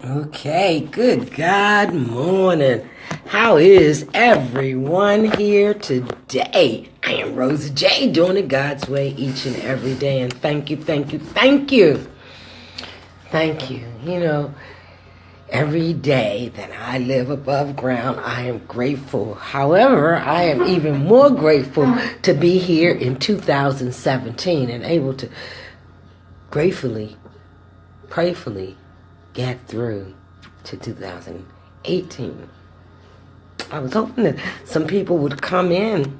Okay, good God morning. How is everyone here today? I am Rosa J, doing it God's way each and every day. And thank you, thank you, thank you. Thank you. You know, every day that I live above ground, I am grateful. However, I am even more grateful to be here in 2017 and able to gratefully, prayfully get through to 2018. I was hoping that some people would come in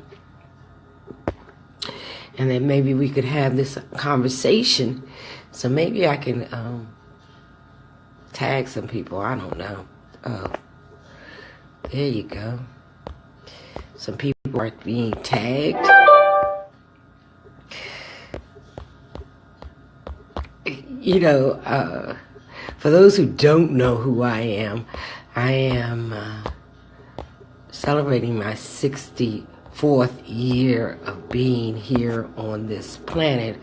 and that maybe we could have this conversation. So maybe I can tag some people. I don't know. Oh, there you go. Some people are being tagged. You know, for those who don't know who I am celebrating my 64th year of being here on this planet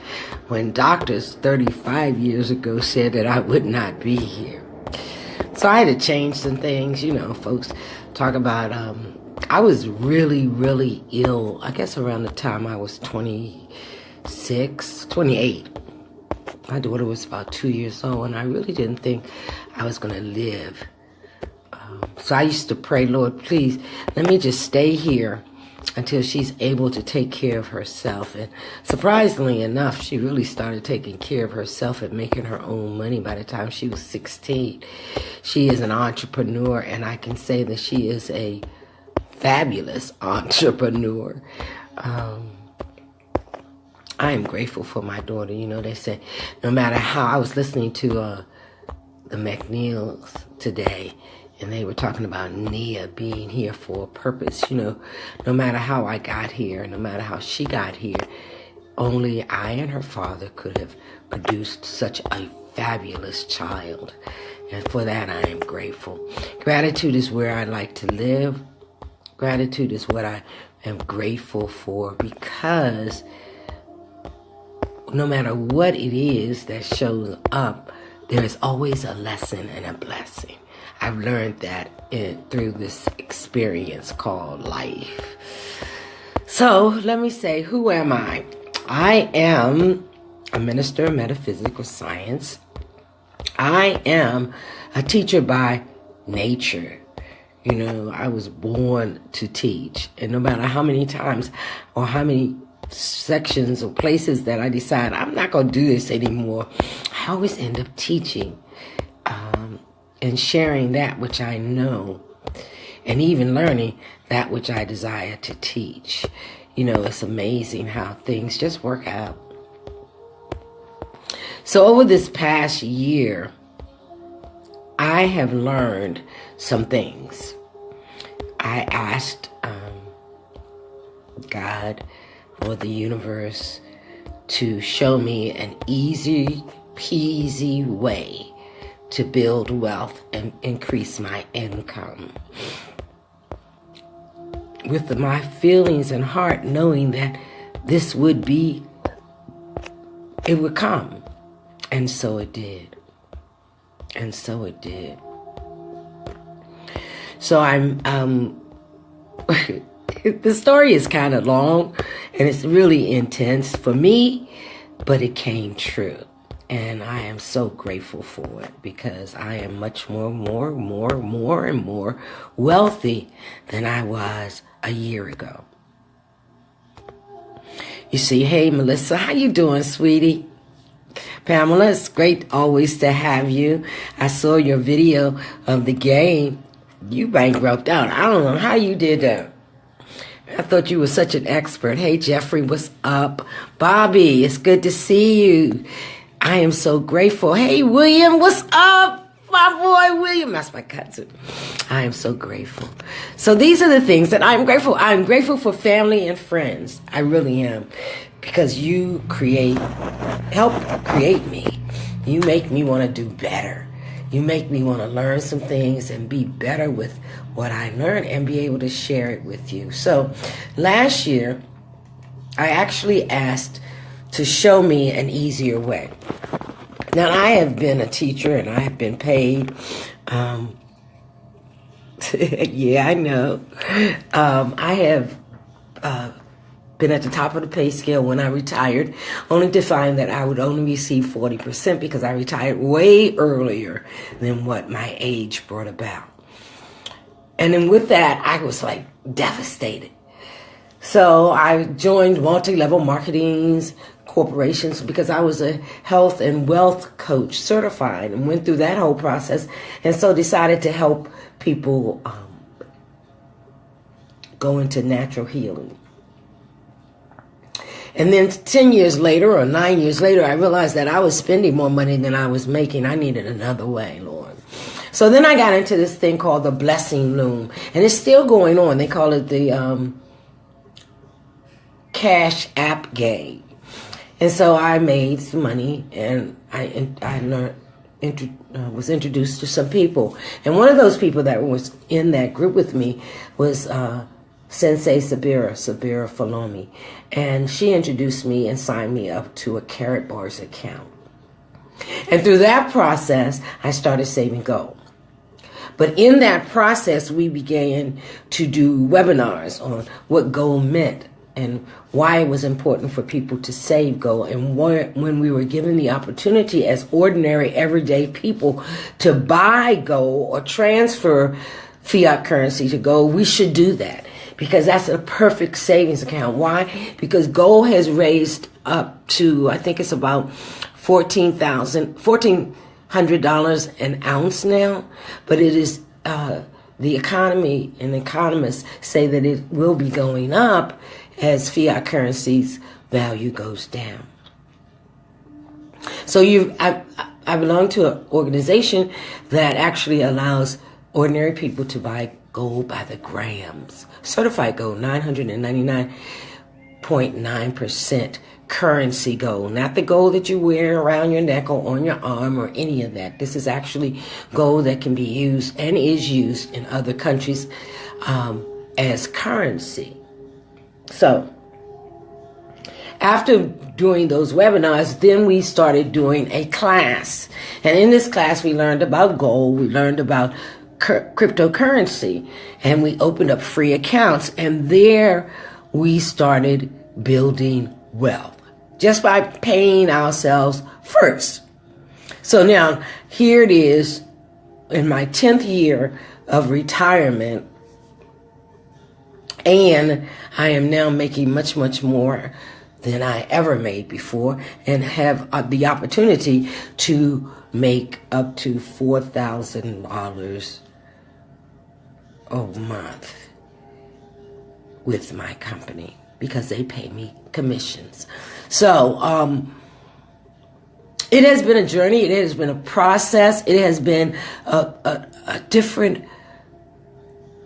when doctors 35 years ago said that I would not be here. So I had to change some things. You know, folks talk about, I was really, really ill, I guess around the time I was 28. My daughter was about 2 years old, and I really didn't think I was going to live. So I used to pray, Lord, please, let me just stay here until she's able to take care of herself. And surprisingly enough, she really started taking care of herself and making her own money by the time she was 16. She is an entrepreneur, and I can say that she is a fabulous entrepreneur. I am grateful for my daughter. You know, they say no matter how, I was listening to the McNeils today, and they were talking about Nia being here for a purpose. You know, no matter how I got here, no matter how she got here, only I and her father could have produced such a fabulous child. And for that, I am grateful. Gratitude is where I like to live. Gratitude is what I am grateful for, because no matter what it is that shows up, there is always a lesson and a blessing. I've learned that through this experience called life. So let me say, who am I? I am a minister of metaphysical science. I am a teacher by nature. You know, I was born to teach. And no matter how many times or how many sections or places that I decide I'm not going to do this anymore, I always end up teaching and sharing that which I know, and even learning that which I desire to teach. You know, it's amazing how things just work out. So over this past year, I have learned some things. I asked God or the universe to show me an easy peasy way to build wealth and increase my income. With my feelings and heart knowing that this would be, it would come. And so it did. And so it did. So I'm, the story is kind of long and it's really intense for me, but it came true. And I am so grateful for it, because I am much more wealthy than I was a year ago. You see, hey, Melissa, how you doing, sweetie? Pamela, it's great always to have you. I saw your video of the game. You bankrupt out. I don't know how you did that. I thought you were such an expert. Hey, Jeffrey, what's up? Bobby, it's good to see you. I am so grateful. Hey, William, what's up? My boy, William. That's my cousin. I am so grateful. So these are the things that I'm grateful. I'm grateful for family and friends. I really am. Because you help create me. You make me want to do better. You make me want to learn some things and be better with what I learned and be able to share it with you. So last year, I actually asked to show me an easier way. Now, I have been a teacher and I have been paid. Yeah, I know. I have been at the top of the pay scale when I retired, only to find that I would only receive 40% because I retired way earlier than what my age brought about. And then with that, I was like devastated. So I joined multi-level marketing corporations because I was a health and wealth coach certified and went through that whole process, and so decided to help people go into natural healing. And then 10 years later or 9 years later, I realized that I was spending more money than I was making. I needed another way, Lord. So then I got into this thing called the Blessing Loom, and it's still going on. They call it the Cash App game. And so I made some money, and I learned, was introduced to some people. And one of those people that was in that group with me was Sensei Sabira Falomi. And she introduced me and signed me up to a Karatbars account. And through that process, I started saving gold. But in that process, we began to do webinars on what gold meant and why it was important for people to save gold. And when we were given the opportunity as ordinary, everyday people to buy gold or transfer fiat currency to gold, we should do that. Because that's a perfect savings account. Why? Because gold has raised up to, I think it's about $1,400 an ounce now. But it is, the economy and economists say that it will be going up as fiat currency's value goes down. So I belong to an organization that actually allows ordinary people to buy gold by the grams. Certified gold, 999.9% currency gold. Not the gold that you wear around your neck or on your arm or any of that. This is actually gold that can be used and is used in other countries as currency. So, after doing those webinars, then we started doing a class. And in this class, we learned about gold, we learned about cryptocurrency, and we opened up free accounts. And there we started building wealth just by paying ourselves first. So now here it is in my 10th year of retirement, and I am now making much, much more than I ever made before, and have the opportunity to make up to $4,000 a month with my company because they pay me commissions. So it has been a journey. It has been a process. It has been a different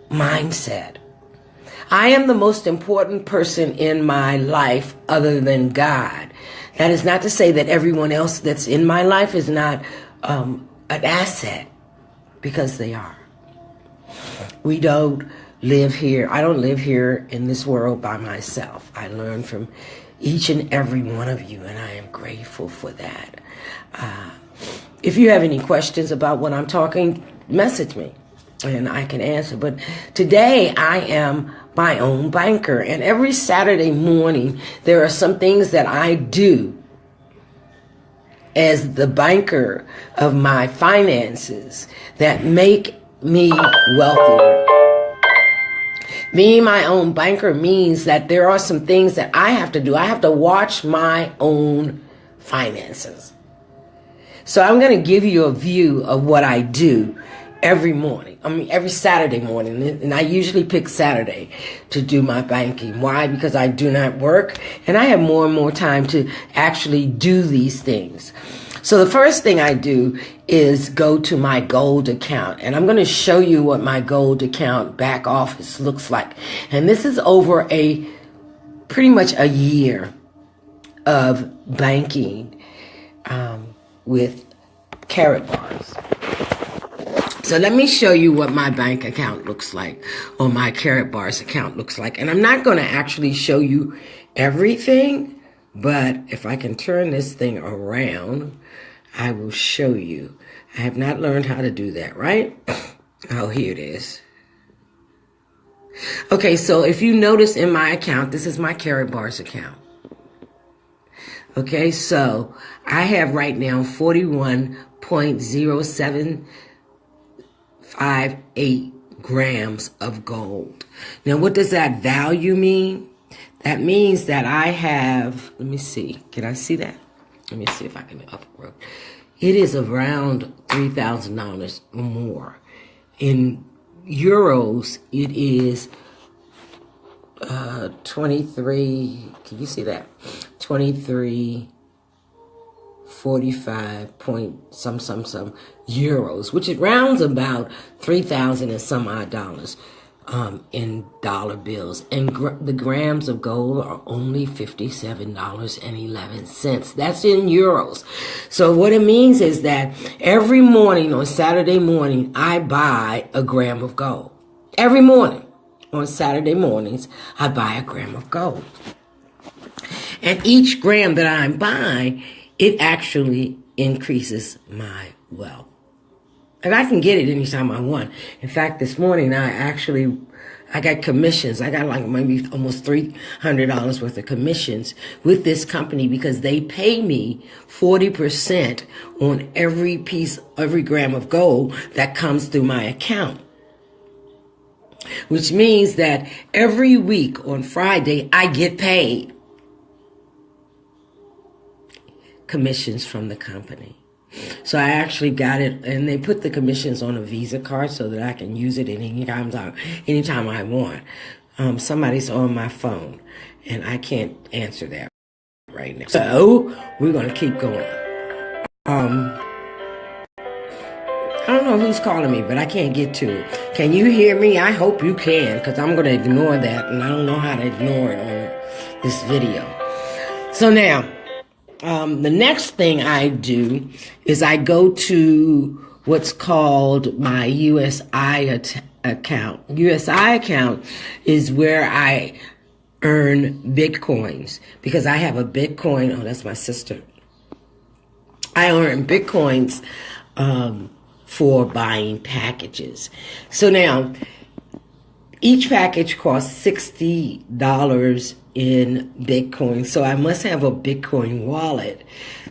mindset. I am the most important person in my life other than God. That is not to say that everyone else that's in my life is not an asset, because they are. We don't live here. I don't live here in this world by myself. I learn from each and every one of you, and I am grateful for that. If you have any questions about what I'm talking, message me and I can answer. But today I am my own banker, and every Saturday morning there are some things that I do as the banker of my finances that make me wealthier. Being my own banker means that there are some things that I have to do. I have to watch my own finances. So I'm going to give you a view of what I do every morning. Every Saturday morning. And I usually pick Saturday to do my banking. Why? Because I do not work, and I have more and more time to actually do these things. So the first thing I do is go to my gold account, and I'm going to show you what my gold account back office looks like. And this is over pretty much a year of banking with Karatbars. So let me show you what my bank account looks like, or my Karatbars account looks like. And I'm not going to actually show you everything, but if I can turn this thing around, I will show you. I have not learned how to do that, right? Oh, here it is. Okay, so if you notice in my account, this is my Karatbars account. Okay, so I have right now 41.0758 grams of gold. Now, what does that value mean? That means that I have, let me see, can I see that? Let me see if I can upload. It is around $3,000 or more. In euros, it is 23, can you see that? 23.45 point some euros, which it rounds about 3,000 and some odd dollars in dollar bills. And the grams of gold are only $57.11. That's in euros. So what it means is that every morning on Saturday morning, I buy a gram of gold. Every morning on Saturday mornings, I buy a gram of gold. And each gram that I'm buying, it actually increases my wealth. And I can get it anytime I want. In fact, this morning, I got commissions. I got like maybe almost $300 worth of commissions with this company because they pay me 40% on every gram of gold that comes through my account. Which means that every week on Friday, I get paid commissions from the company. So I actually got it, and they put the commissions on a Visa card so that I can use it anytime I want. Somebody's on my phone, and I can't answer that right now. So we're going to keep going. I don't know who's calling me, but I can't get to it. Can you hear me? I hope you can, because I'm going to ignore that, and I don't know how to ignore it on this video. So now, the next thing I do is I go to what's called my USI account. USI account is where I earn Bitcoins because I have a Bitcoin. Oh, that's my sister. I earn Bitcoins for buying packages. So now, each package costs $60 in Bitcoin. So I must have a Bitcoin wallet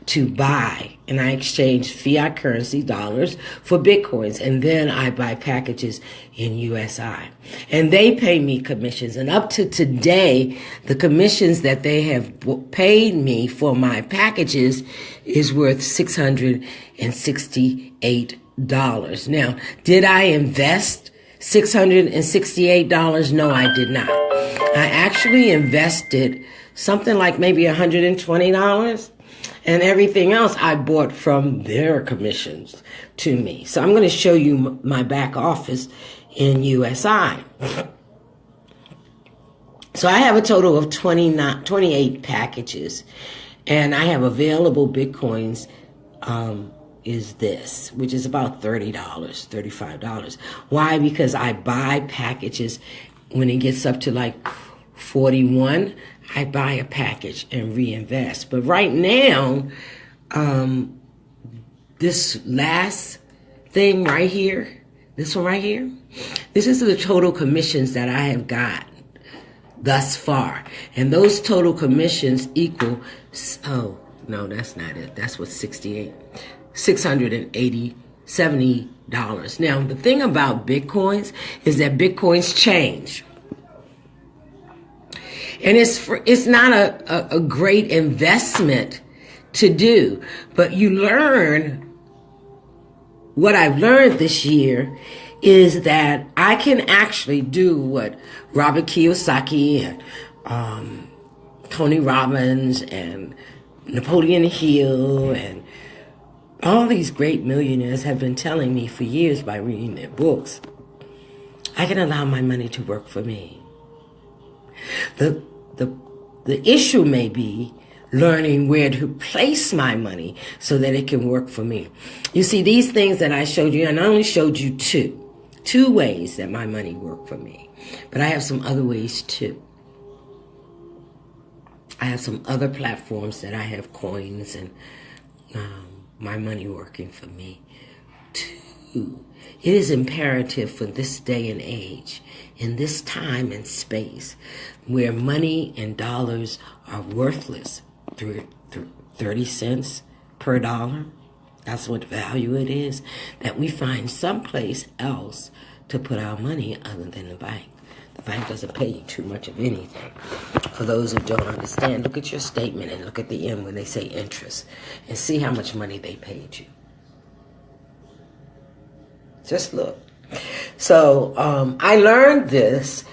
to buy. And I exchange fiat currency dollars for Bitcoins. And then I buy packages in USI. And they pay me commissions. And up to today, the commissions that they have paid me for my packages is worth $668. Now, did I invest $668? No, I did not. I actually invested something like maybe $120, and everything else I bought from their commissions to me. So I'm going to show you my back office in USI. So I have a total of 28 packages, and I have available Bitcoins is this, which is about $30, $35. Why? Because I buy packages when it gets up to like 41, I buy a package and reinvest. But right now, this last thing right here, this one right here, this is the total commissions that I have got thus far. And those total commissions equal, oh, no, that's not it. That's what $670. Now, the thing about Bitcoins is that Bitcoins change. And it's not a great investment to do, but you learn, what I've learned this year is that I can actually do what Robert Kiyosaki and Tony Robbins and Napoleon Hill and all these great millionaires have been telling me for years by reading their books. I can allow my money to work for me. The issue may be learning where to place my money so that it can work for me. You see, these things that I showed you, and I only showed you two ways that my money worked for me. But I have some other ways too. I have some other platforms that I have coins and my money working for me. Two, it is imperative for this day and age, in this time and space, where money and dollars are worthless, through 30 cents per dollar, that's what value it is, that we find someplace else to put our money other than the bank. The bank doesn't pay you too much of anything. For those who don't understand, look at your statement and look at the end when they say interest and see how much money they paid you. Just look. So I learned this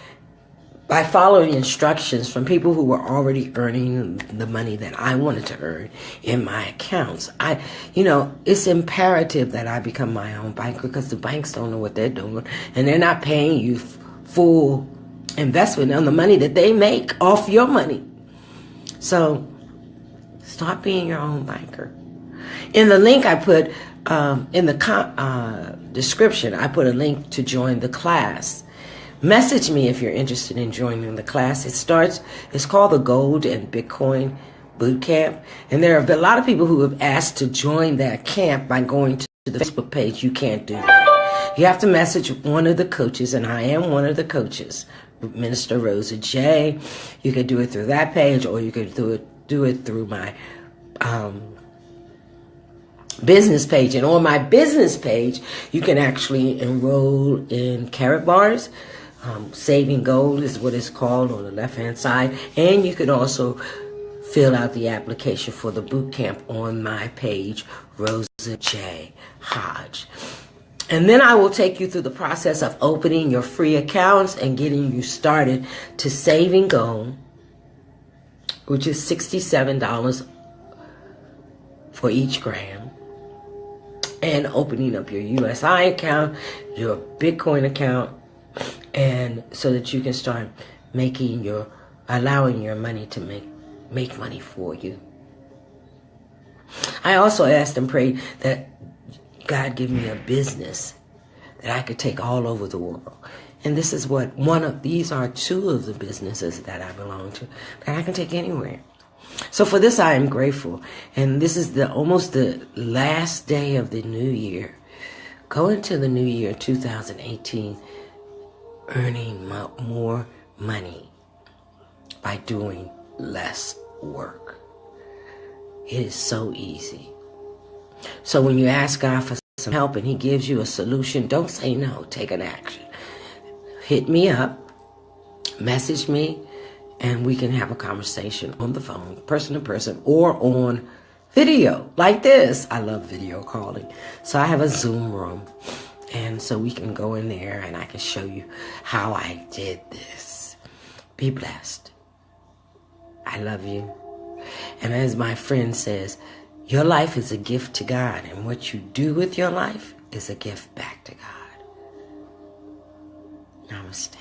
by following instructions from people who were already earning the money that I wanted to earn in my accounts. It's imperative that I become my own banker, because the banks don't know what they're doing, and they're not paying you full investment on the money that they make off your money. So start being your own banker. In the link I put in the description, I put a link to join the class. Message me if you're interested in joining the class. It's called the Gold and Bitcoin Boot Camp. And there have been a lot of people who have asked to join that camp by going to the Facebook page. You can't do that. You have to message one of the coaches, and I am one of the coaches, Minister Rosa J. You could do it through that page, or you could do it through my business page. And on my business page, you can actually enroll in Karatbars. Saving Gold is what it's called on the left-hand side. And you can also fill out the application for the boot camp on my page, Rosa J. Hodge. And then I will take you through the process of opening your free accounts and getting you started to Saving Gold, which is $67 for each gram, and opening up your USI account, your Bitcoin account, and so that you can start allowing your money to make money for you. I also asked and prayed that God give me a business that I could take all over the world. And this is these are two of the businesses that I belong to that I can take anywhere. So for this, I am grateful. And this is almost the last day of the new year. Go into the new year 2018 earning more money by doing less work. It is so easy. So when you ask God for some help and He gives you a solution, don't say no. Take an action. Hit me up, message me, and we can have a conversation on the phone, person to person, or on video like this. I love video calling. So I have a Zoom room, and so we can go in there and I can show you how I did this. Be blessed. I love you. And as my friend says, your life is a gift to God, and what you do with your life is a gift back to God. Namaste.